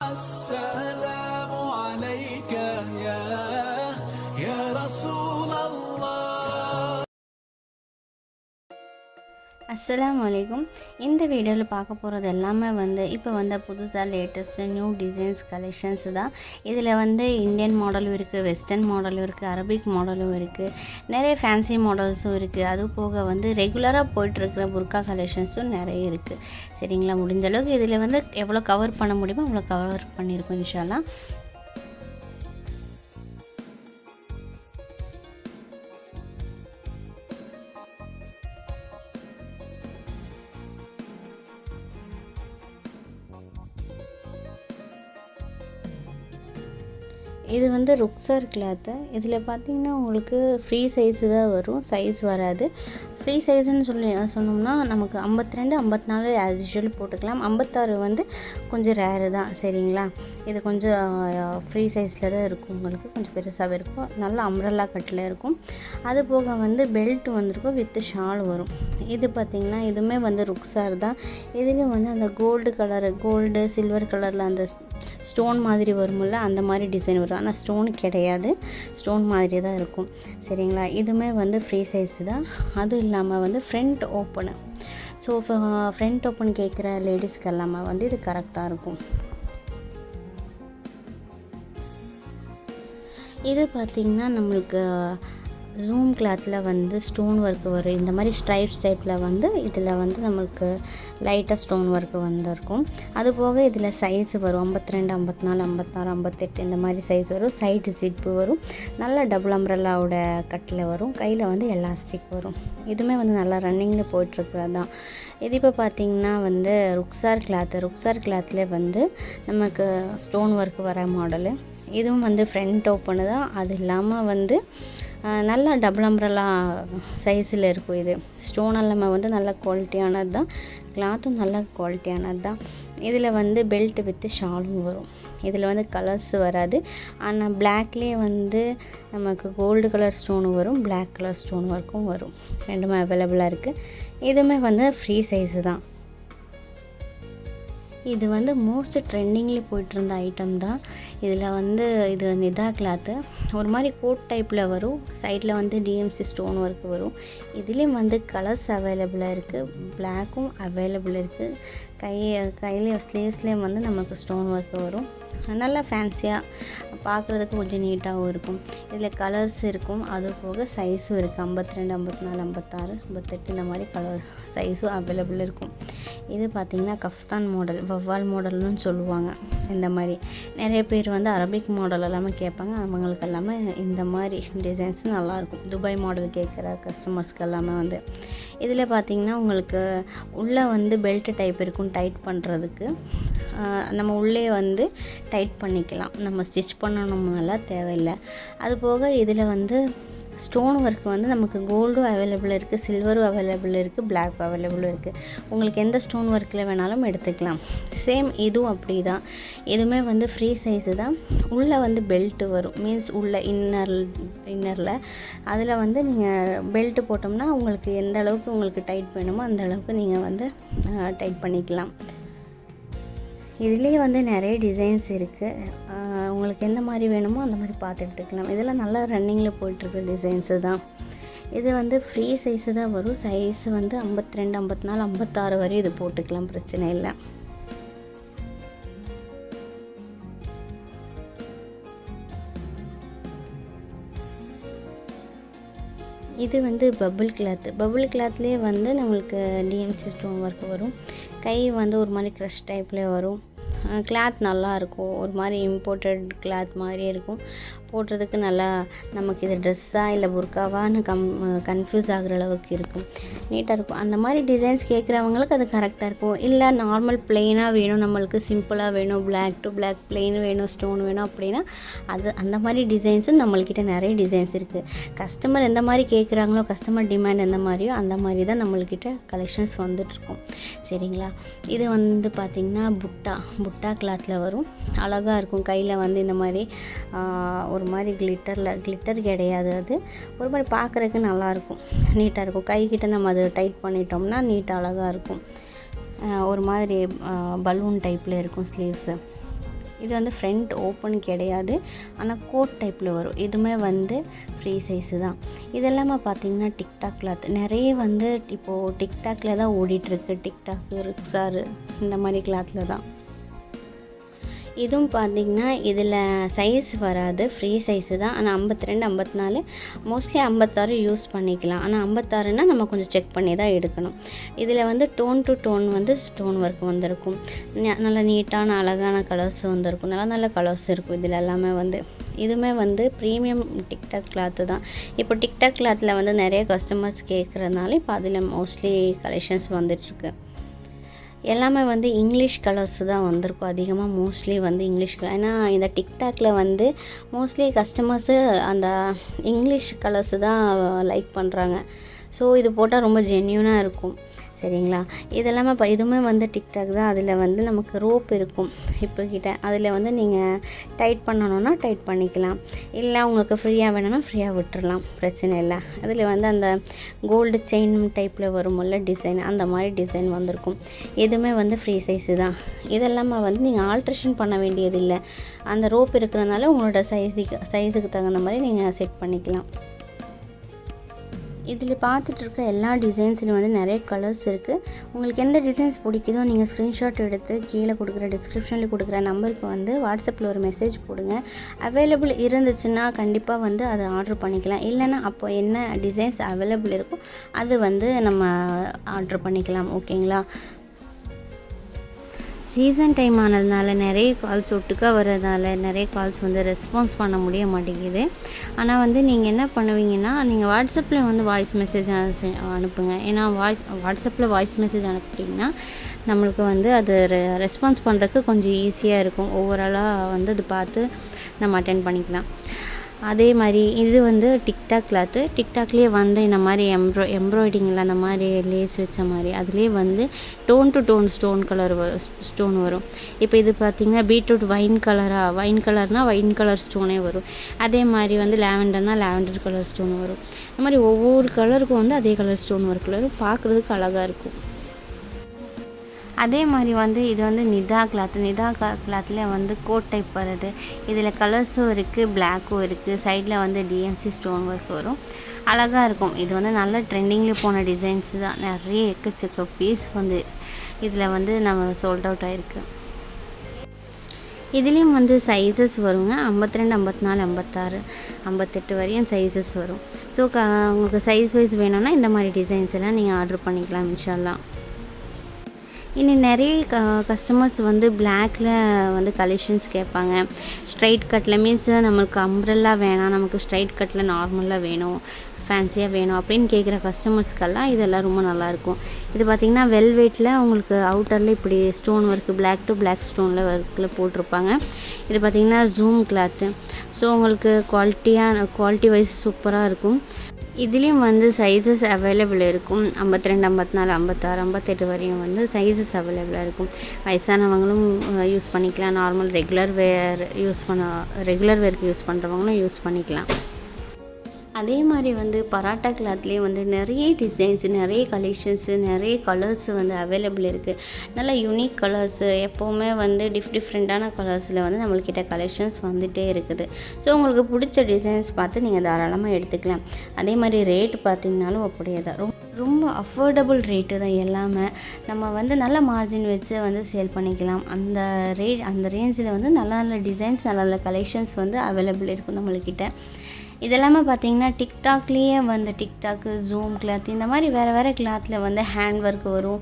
السلام عليك يا رسول الله. அஸ்ஸலாமு அலைக்கும். இந்த வீடியோவில் பார்க்க போகிறது எல்லாமே இப்போ புதுசாக லேட்டஸ்ட்டு நியூ டிசைன்ஸ் கலெக்ஷன்ஸ் தான். இதில் இந்தியன் மாடலும் இருக்குது, வெஸ்டர்ன் மாடலும் இருக்குது, அரபிக் மாடலும் இருக்குது, நிறைய ஃபேன்சி மாடல்ஸும் இருக்குது. அது போக ரெகுலராக போயிட்டுருக்கிற புர்கா கலெக்ஷன்ஸும் நிறைய இருக்குது. சரிங்களா, முடிஞ்ச அளவுக்கு இதில் எவ்வளோ கவர் பண்ண முடியுமோ அவ்வளோ கவர் பண்ணியிருக்கோம் இன்ஷா அல்லாஹ். இது ருக்ஸார் கிளாத்து. இதில் பார்த்திங்கன்னா உங்களுக்கு ஃப்ரீ சைஸு தான் வரும், சைஸ் வராது. ஃப்ரீ சைஸுன்னு சொன்னோம்னா நமக்கு 52, 54 ஆஸ் யூஷுவல் போட்டுக்கலாம். 56 கொஞ்சம் ரேரு தான். சரிங்களா, இது கொஞ்சம் ஃப்ரீ சைஸில் தான் இருக்கும், உங்களுக்கு கொஞ்சம் பெருசாகவே இருக்கும், நல்ல அம்ரல்லா கட்டில் இருக்கும். அது போக பெல்ட் வந்திருக்கும், வித் ஷால் வரும். இது பார்த்திங்கன்னா இதுவுமே ருக்ஸார் தான். இதுலேயும் அந்த கோல்டு சில்வர் கலரில் அந்த ஸ்டோன் மாதிரி வரும்ல, அந்த மாதிரி டிசைன் வரும். ஆனால் ஸ்டோன் கிடையாது, ஸ்டோன் மாதிரி தான் இருக்கும். சரிங்களா, இதுவுமே ஃப்ரீ சைஸ் தான். அதுவும் இல்லாமல் front open. So front open கேட்குற லேடிஸ்க்கு எல்லாமே இது கரெக்டாக இருக்கும். இது பார்த்திங்கன்னா நம்மளுக்கு ஜூம் கிளாத்தில் ஸ்டோன் ஒர்க் வரும். இந்த மாதிரி ஸ்ட்ரைப்ஸ் டைப்பில் இதில் நம்மளுக்கு லைட்டாக ஸ்டோன் ஒர்க் வந்திருக்கும். அதுபோக இதில் சைஸ் வரும் 52, 54, 56, 58 இந்த மாதிரி சைஸ் வரும். சைடு ஜிப்பு வரும். நல்லா டபுள் அம்ரல்லாவோட கட்டில் வரும். கையில் எலாஸ்டிக் வரும். இதுவுமே நல்லா ரன்னிங்கில் போயிட்டுருக்குறது தான். இது இப்போ பார்த்திங்கன்னா ருக்ஸார் கிளாத்லேயே நமக்கு ஸ்டோன் ஒர்க் வர மாடலு. இதுவும் ஃப்ரண்ட் ஓப்பனு தான். அது இல்லாமல் நல்லா டபுள் அம்ரல்லா சைஸில் இருக்கும். இது ஸ்டோன் எல்லாமே நல்ல குவாலிட்டியானது தான். கிளாத்தும் நல்ல குவாலிட்டியானது தான். இதில் பெல்ட் வித் ஷாலும் வரும். இதில் கலர்ஸ் வராது. ஆனால் பிளாக்லேயே நமக்கு கோல்டு கலர் ஸ்டோனும் வரும், பிளாக் கலர் ஸ்டோன் ஒர்க்கும் வரும். ரெண்டுமே அவைலபிளாக இருக்குது. இதுவுமே ஃப்ரீ சைஸு தான். இது மோஸ்ட் ட்ரெண்டிங்கில் போயிட்டுருந்த ஐட்டம் தான். இதில் இது நிதா கிளாத்து. ஒரு மாதிரி கோட் டைப்பில் வரும். சைடில் டிஎம்சி ஸ்டோன் ஒர்க் வரும். இதுலேயும் கலர்ஸ் அவைலபிளாக இருக்குது, பிளாக்கும் அவைலபிள் இருக்குது. கையிலையும் ஸ்லீவ்ஸ்லேயும் நமக்கு ஸ்டோன் ஒர்க் வரும். நல்லா ஃபேன்சியாக பார்க்குறதுக்கு கொஞ்சம் நீட்டாகவும் இருக்கும். இதில் கலர்ஸ் இருக்கும். அது போக சைஸும் இருக்குது. 52, 54, 56, 58 இந்த மாதிரி கலர் சைஸும் அவைலபிள் இருக்கும். இது பார்த்திங்கன்னா கஃப்தான் மாடல், வவ்வால் மாடல்னு சொல்லுவாங்க. இந்த மாதிரி நிறைய பேர் அரபிக் மாடல் எல்லாமே கேட்பாங்க. அவங்களுக்கு எல்லாமே இந்த மாதிரி டிசைன்ஸ் நல்லாயிருக்கும். துபாய் மாடல் கேட்குற கஸ்டமர்ஸ்க்கு எல்லாமே இதில் பார்த்திங்கன்னா உங்களுக்கு உள்ளே பெல்ட் டைப் இருக்கும். டைட் பண்ணுறதுக்கு நம்ம உள்ளே டைட் பண்ணிக்கலாம். நம்ம ஸ்டிச் பண்ணணும்னாலாம் தேவையில்லை. அது போக இதில் ஸ்டோன் ஒர்க் நமக்கு கோல்டும் அவைலபிள் இருக்குது, சில்வரும் அவைலபிள் இருக்குது, பிளாக்கும் அவைலபிள் இருக்குது. உங்களுக்கு எந்த ஸ்டோன் ஒர்க்கில் வேணாலும் எடுத்துக்கலாம். சேம் இதுவும் அப்படி தான். இதுவுமே ஃப்ரீ சைஸு தான். உள்ளே பெல்ட்டு வரும். மீன்ஸ் உள்ள இன்னரில் அதில் நீங்கள் பெல்ட்டு போட்டோம்னா உங்களுக்கு எந்த அளவுக்கு உங்களுக்கு டைட் வேணுமோ அந்த அளவுக்கு நீங்கள் டைட் பண்ணிக்கலாம். இதுலேயே நிறைய டிசைன்ஸ் இருக்குது. உங்களுக்கு எந்த மாதிரி வேணுமோ அந்த மாதிரி பார்த்து எடுத்துக்கலாம். இதெல்லாம் நல்லா ரன்னிங்கில் போயிட்டுருக்க டிசைன்ஸு தான். இது ஃப்ரீ சைஸு தான் வரும். சைஸ் 52, 54, 56 வரை இது போட்டுக்கலாம், பிரச்சனை இல்லை. இது பபுள் கிளாத்லேயே நம்மளுக்கு டிஎம்சி ஸ்டோன் ஒர்க் வரும். கை ஒரு மாதிரி க்ரஷ் டைப்லேயே வரும். கிளாத் நல்லாயிருக்கும். ஒரு மாதிரி இம்போர்ட்டட் கிளாத் மாதிரியே இருக்கும். போடுறதுக்கு நல்லா நமக்கு இது ட்ரெஸ்ஸாக இல்லை புர்காவான்னு கன்ஃபியூஸ் ஆகிற அளவுக்கு இருக்கும். நீட்டாக இருக்கும். அந்த மாதிரி டிசைன்ஸ் கேட்குறவங்களுக்கு அது கரெக்டாக இருக்கும். இல்லை நார்மல் ப்ளெயினாக வேணும், நம்மளுக்கு சிம்பிளாக வேணும், பிளாக் டு பிளாக் ப்ளெயின் வேணும், ஸ்டோன் வேணும் அப்படின்னா அந்த மாதிரி டிசைன்ஸும் நம்மள்கிட்ட நிறைய டிசைன்ஸ் இருக்குது. கஸ்டமர் எந்த மாதிரி கேட்குறாங்களோ, கஸ்டமர் டிமாண்ட் எந்த மாதிரியோ அந்த மாதிரி தான் நம்மள்கிட்ட கலெக்ஷன்ஸ் வந்துட்டுருக்கும். சரிங்களா, இது பார்த்திங்கன்னா புட்டா கிளாத்தில் வரும். அழகாக இருக்கும். கையில் இந்த மாதிரி ஒரு மாதிரி கிளிட்டர் கிடையாது. அது ஒரு மாதிரி பார்க்குறதுக்கு நல்லாயிருக்கும், நீட்டாக இருக்கும். கைக்கிட்ட நம்ம அதை டைட் பண்ணிட்டோம்னா நீட்டாக அழகாக இருக்கும். ஒரு மாதிரி பலூன் டைப்பில் இருக்கும் ஸ்லீவ்ஸு. இது வந்து ஃப்ரண்ட் ஓப்பன் கிடையாது, ஆனால் கோட் டைப்பில் வரும். இதுவுமே வந்து ஃப்ரீ சைஸு தான். இதெல்லாமே பார்த்திங்கன்னா டிக்டாக் கிளாத். நிறைய வந்து இப்போது டிக்டாக்ல தான் ஓடிட்டுருக்கு. டிக்டாக்கு, ரிக்ஸாரு இந்த மாதிரி கிளாத்தில் தான். இதுவும் பார்த்திங்கன்னா இதில் சைஸ் வராது, ஃப்ரீ சைஸு தான். ஆனால் 52, 54, மோஸ்ட்லி 56 யூஸ் பண்ணிக்கலாம். ஆனால் 56னா நம்ம கொஞ்சம் செக் பண்ணி தான் எடுக்கணும். இதில் வந்து டோன் டு டோன் வந்து ஸ்டோன் ஒர்க் வந்திருக்கும். நல்லா நீட்டான அழகான கலர்ஸ் வந்திருக்கும். நல்ல கலர்ஸ் இருக்கும் இதில் எல்லாமே வந்து. இதுவுமே வந்து ப்ரீமியம் டிக்டாக் கிளாத்து தான். இப்போ டிக்டாக் கிளாத்தில் வந்து நிறைய கஸ்டமர்ஸ் கேட்குறதுனால இப்போ அதில் மோஸ்ட்லி கலெக்ஷன்ஸ் வந்துட்டுருக்கு. எல்லாமே வந்து இங்கிலீஷ் கலர்ஸ் தான் வந்திருக்கும் அதிகமாக, மோஸ்ட்லி வந்து இங்கிலீஷ் கலர். ஏன்னா இந்த டிக்டாக்ல வந்து மோஸ்ட்லி கஸ்டமர்ஸு அந்த இங்கிலீஷ் கலர்ஸு தான் லைக் பண்ணுறாங்க. ஸோ இது போட்டால் ரொம்ப ஜென்யூனாக இருக்கும். சரிங்களா? இதெல்லாமே இதுவுமே வந்து டிக்டாக் தான். அதில் வந்து நமக்கு ரோப் இருக்கும் இப்போக்கிட்ட. அதில் வந்து நீங்கள் டைட் பண்ணணுன்னா டைட் பண்ணிக்கலாம், இல்லை உங்களுக்கு ஃப்ரீயாக வேணும்னா ஃப்ரீயாக விட்டுறலாம், பிரச்சனை இல்லை. அதில் வந்து அந்த கோல்டு செயின் டைப்பில் வரும்ல டிசைன், அந்த மாதிரி டிசைன் வந்திருக்கும். இதுவுமே வந்து ஃப்ரீ சைஸு தான். இதெல்லாமே வந்து நீங்கள் ஆல்ட்ரேஷன் பண்ண வேண்டியதில்லை. அந்த ரோப் இருக்கிறதுனால உங்களோட சைஸுக்கு தகுந்த மாதிரி நீங்கள் செட் பண்ணிக்கலாம். இதில் பார்த்துட்டு இருக்க எல்லா டிசைன்ஸ்லையும் வந்து நிறைய கலர்ஸ் இருக்குது. உங்களுக்கு எந்த டிசைன்ஸ் பிடிக்குதோ நீங்கள் ஸ்க்ரீன்ஷாட் எடுத்து கீழே கொடுக்குற டிஸ்கிரிப்ஷனில் கொடுக்குற நம்பருக்கு வந்து வாட்ஸ்அப்பில் ஒரு மெசேஜ் போடுங்க. அவைலபிள் இருந்துச்சுன்னா கண்டிப்பாக வந்து அதை ஆர்டர் பண்ணிக்கலாம். இல்லைன்னா அப்போ என்ன டிசைன்ஸ் அவைலபிள் இருக்கோ அது வந்து நம்ம ஆர்டர் பண்ணிக்கலாம். ஓகேங்களா? சீசன் டைம் ஆனதுனால நிறைய கால்ஸ் ஒட்டுக்கா வர்றதுனால நிறைய கால்ஸ் வந்து ரெஸ்பான்ஸ் பண்ண முடிய மாட்டேங்குது. ஆனால் வந்து நீங்கள் என்ன பண்ணுவீங்கன்னா, நீங்கள் வாட்ஸ்அப்பில் வந்து வாய்ஸ் மெசேஜ் அனுப்புங்க. ஏன்னா வாட்ஸ்அப்பில் வாய்ஸ் மெசேஜ் அனுப்பிட்டிங்கன்னா நம்மளுக்கு வந்து அது ரெஸ்பான்ஸ் பண்ணுறதுக்கு கொஞ்சம் ஈஸியாக இருக்கும். ஓவராலாக வந்து அது பார்த்து நம்ம அட்டென்ட் பண்ணிக்கலாம். அதே மாதிரி இது வந்து டிக்டாக் கிளாத்து. டிக்டாக்லேயே வந்து இந்த மாதிரி எம்ப்ராய்டிங்கில் அந்த மாதிரி லேஸ் வச்ச மாதிரி அதுலேயே வந்து டோன் டு டோன் ஸ்டோன் வரும். இப்போ இது பார்த்திங்கன்னா பீட்ரூட் வைன் கலர்னால் வைன் கலர் ஸ்டோனே வரும். அதே மாதிரி வந்து லாவெண்டர்னால் லாவெண்டர் கலர் ஸ்டோன் வரும். இந்த மாதிரி ஒவ்வொரு கலருக்கும் வந்து அதே கலர் ஸ்டோன் ஒர்க் வரும். பார்க்குறதுக்கு அழகாக இருக்கும். அதே மாதிரி வந்து இது வந்து நிதா கிளாத்தில் வந்து கோட் டைப் வருது. இதில் கலர்ஸும் இருக்குது, பிளாக்கும் இருக்குது. சைடில் வந்து டிஎம்சி ஸ்டோன் ஒர்க் வரும். அழகாக இருக்கும். இது வந்து நல்ல ட்ரெண்டிங்கில் போன டிசைன்ஸ் தான். நிறைய எக்கச்சக்க பீஸ் வந்து இதில் வந்து நம்ம சோல்ட் அவுட் ஆகிருக்கு. இதுலேயும் வந்து சைஸஸ் வருங்க. 52, 54, 56, 58 வரையும் சைஸஸ் வரும். ஸோ உங்களுக்கு சைஸ் வைஸ் வேணும்னா இந்த மாதிரி டிசைன்ஸ் எல்லாம் நீங்கள் ஆர்டர் பண்ணிக்கலாம் இன்ஷால்லா. இனி நிறைய கஸ்டமர்ஸ் வந்து பிளாக்கில் வந்து கலெக்ஷன்ஸ் கேட்பாங்க. ஸ்ட்ரைட் கட்டில் மீன்ஸ் நம்மளுக்கு அம்ப்ரெல்லா வேணாம், நமக்கு ஸ்ட்ரைட் கட்டில் நார்மலாக வேணும், ஃபேன்சியாக வேணும் அப்படின்னு கேட்குற கஸ்டமர்ஸ்க்கெல்லாம் இதெல்லாம் ரொம்ப நல்லாயிருக்கும். இது பார்த்திங்கன்னா வெல்வெட்டில் உங்களுக்கு அவுட்டரில் இப்படி stone work block to block ஸ்டோனில் ஒர்க்கில் போட்டிருப்பாங்க. இது பார்த்திங்கன்னா ஜூம் கிளாத்து. ஸோ உங்களுக்கு குவாலிட்டி வைஸ் சூப்பராக இருக்கும். இதுலேயும் வந்து சைஸஸ் அவைலபிள் இருக்கும். 52, 54, 56, 58 வரையும் வந்து சைஸஸ் அவைலபிளாக இருக்கும். வயசானவங்களும் யூஸ் பண்ணிக்கலாம். நார்மல் ரெகுலர் வேருக்கு யூஸ் பண்ணுறவங்களும் யூஸ் பண்ணிக்கலாம். அதே மாதிரி வந்து பராட்டா கிளாத்லேயே வந்து நிறைய டிசைன்ஸ், நிறைய கலெக்ஷன்ஸு, நிறைய கலர்ஸ் வந்து அவைலபிள் இருக்குது. நல்ல யூனிக் கலர்ஸு, எப்போவுமே வந்து டிஃப்ரெண்ட்டான கலர்ஸில் வந்து நம்மள்கிட்ட கலெக்ஷன்ஸ் வந்துகிட்டே இருக்குது. ஸோ உங்களுக்கு பிடிச்ச டிசைன்ஸ் பார்த்து நீங்கள் தாராளமாக எடுத்துக்கலாம். அதே மாதிரி ரேட்டு பார்த்திங்கனாலும் அப்படியே தான் ரொம்ப அஃபோர்டபுள் ரேட்டு தான் எல்லாமே. நம்ம வந்து நல்ல மார்ஜின் வச்சு வந்து சேல் பண்ணிக்கலாம். அந்த ரேஞ்சில் வந்து நல்ல டிசைன்ஸ், நல்ல கலெக்ஷன்ஸ் வந்து அவைலபிள் இருக்கும் நம்மள்கிட்ட. இதெல்லாமே பார்த்திங்கன்னா டிக்டாக்லேயே வந்து டிக்டாக்கு, ஜூம் கிளாத், இந்த மாதிரி வேறு கிளாத்தில் வந்து ஹேண்ட் ஒர்க் வரும்.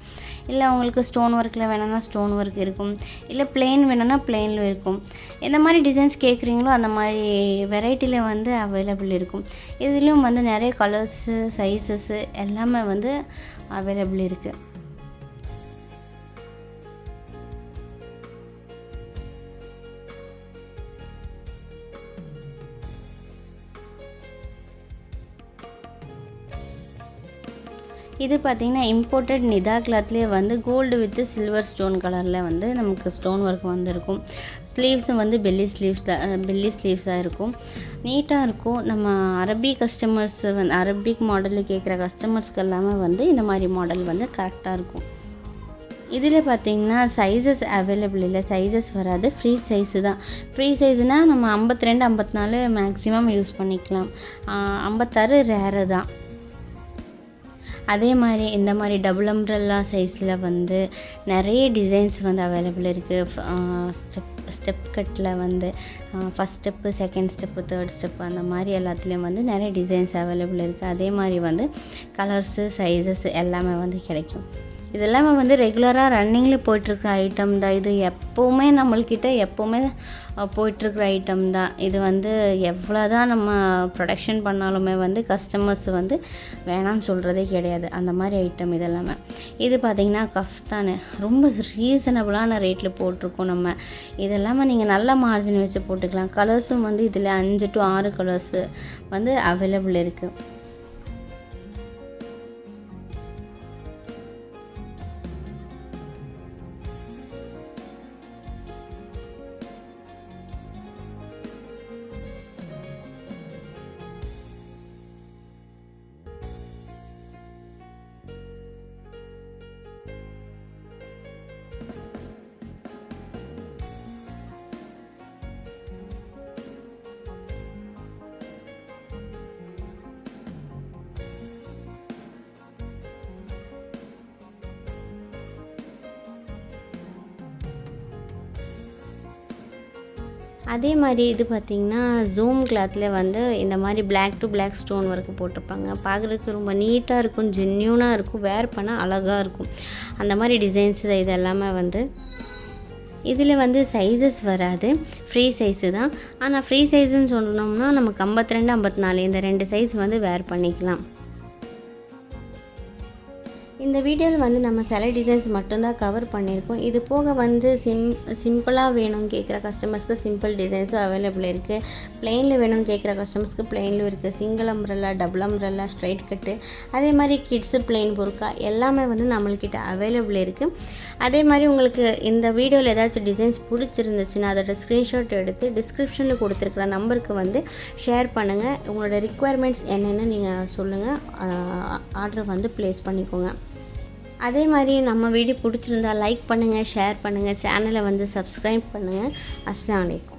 இல்லை உங்களுக்கு ஸ்டோன் ஒர்க்கில் வேணும்னா ஸ்டோன் ஒர்க் இருக்கும், இல்லை பிளெயின் வேணும்னா பிளெயினில் இருக்கும். எந்த மாதிரி டிசைன்ஸ் கேட்குறீங்களோ அந்த மாதிரி வெரைட்டியில் வந்து அவைலபிள் இருக்கும். இதுலேயும் வந்து நிறைய கலர்ஸு, சைஸஸ்ஸு எல்லாமே வந்து அவைலபிள் இருக்குது. இது பார்த்திங்கன்னா இம்போர்ட்டட் நிதா கிளாத்லேயே வந்து கோல்டு வித் சில்வர் ஸ்டோன் கலரில் வந்து நமக்கு ஸ்டோன் ஒர்க் வந்திருக்கும். ஸ்லீவ்ஸும் வந்து பெல்லி ஸ்லீவ்ஸாக இருக்கும். நீட்டாக இருக்கும். நம்ம அரபிக் மாடலில் கேட்குற கஸ்டமர்ஸ்க்கு எல்லாமே வந்து இந்த மாதிரி மாடல் வந்து கரெக்டாக இருக்கும். இதில் பார்த்திங்கன்னா சைஸஸ் அவைலபிள் இல்லை, சைஸஸ் வராது, ஃப்ரீ சைஸு தான். ஃப்ரீ சைஸுனால் நம்ம 52 54 மேக்ஸிமம் யூஸ் பண்ணிக்கலாம், 56 ரேரு தான். அதே மாதிரி இந்த மாதிரி டபுள் அம்ப்ரெல்லா சைஸில் வந்து நிறைய டிசைன்ஸ் வந்து அவைலபிள் இருக்குது. ஸ்டெப் கட்டில் வந்து first step, second step, third step அந்த மாதிரி எல்லாத்துலேயும் வந்து நிறைய டிசைன்ஸ் அவைலபிள் இருக்குது. அதே மாதிரி வந்து கலர்ஸு, சைஸஸ் எல்லாமே வந்து கிடைக்கும். இதெல்லாமே வந்து ரெகுலராக ரன்னிங்கில் போயிட்டுருக்குற ஐட்டம் தான். இது எப்போவுமே நம்மள்கிட்ட எப்போவுமே போயிட்டுருக்குற ஐட்டம் தான். இது வந்து எவ்வளோ தான் நம்ம ப்ரொடக்ஷன் பண்ணாலுமே வந்து கஸ்டமர்ஸ் வந்து வேணான்னு சொல்கிறதே கிடையாது, அந்த மாதிரி ஐட்டம் இதெல்லாமே. இது பார்த்திங்கன்னா கஃப்தானு ரொம்ப ரீசனபிளான ரேட்டில் போட்டிருக்கோம் நம்ம. இதெல்லாமே நீங்கள் நல்ல மார்ஜின் வச்சு போட்டுக்கலாம். கலர்ஸும் வந்து இதில் 5 to 6 கலர்ஸு வந்து அவைலபிள் இருக்குது. அதே மாதிரி இது பார்த்திங்கன்னா ஜூம் கிளாத்தில் வந்து இந்த மாதிரி black to black stone work போட்டிருப்பாங்க. பார்க்குறதுக்கு ரொம்ப நீட்டாக இருக்கும், ஜென்யூனாக இருக்கும், வேர் பண்ணால் அழகாக இருக்கும். அந்த மாதிரி டிசைன்ஸ் இது எல்லாமே வந்து இதில் வந்து சைஸஸ் வராது, ஃப்ரீ சைஸு தான். ஆனால் ஃப்ரீ சைஸுன்னு சொன்னோம்னா நமக்கு 52 54 இந்த 2 சைஸ் வந்து வேர் பண்ணிக்கலாம். இந்த வீடியோவில் வந்து நம்ம சில டிசைன்ஸ் மட்டும்தான் கவர் பண்ணியிருக்கோம். இது போக வந்து சிம்பிளாக வேணும்னு கேட்குற கஸ்டமர்ஸ்க்கு சிம்பிள் டிசைன்ஸும் அவைலபிள் இருக்குது. பிளெயினில் வேணும்னு கேட்குற கஸ்டமர்ஸ்க்கு பிளெயினிலும் இருக்குது. Single umbrella, double umbrella, straight cut, அதே மாதிரி கிட்ஸு பிளெயின் புர்கா எல்லாமே வந்து நம்மள்கிட்ட அவைலபிள் இருக்குது. அதே மாதிரி உங்களுக்கு இந்த வீடியோவில் ஏதாச்சும் டிசைன்ஸ் பிடிச்சிருந்துச்சுன்னா அதோட ஸ்க்ரீன்ஷாட் எடுத்து டிஸ்கிரிப்ஷனில் கொடுத்துருக்குற நம்பருக்கு வந்து ஷேர் பண்ணுங்கள். உங்களோட ரிக்குவயர்மெண்ட்ஸ் என்னென்னு நீங்கள் சொல்லுங்கள், ஆர்டர் வந்து ப்ளேஸ் பண்ணிக்கோங்க. அதே மாதிரி நம்ம வீடியோ பிடிச்சிருந்தா லைக் பண்ணுங்கள், ஷேர் பண்ணுங்கள், சேனலை வந்து சப்ஸ்கிரைப் பண்ணுங்கள். அஸ்ஸலாமு அலைக்கும்.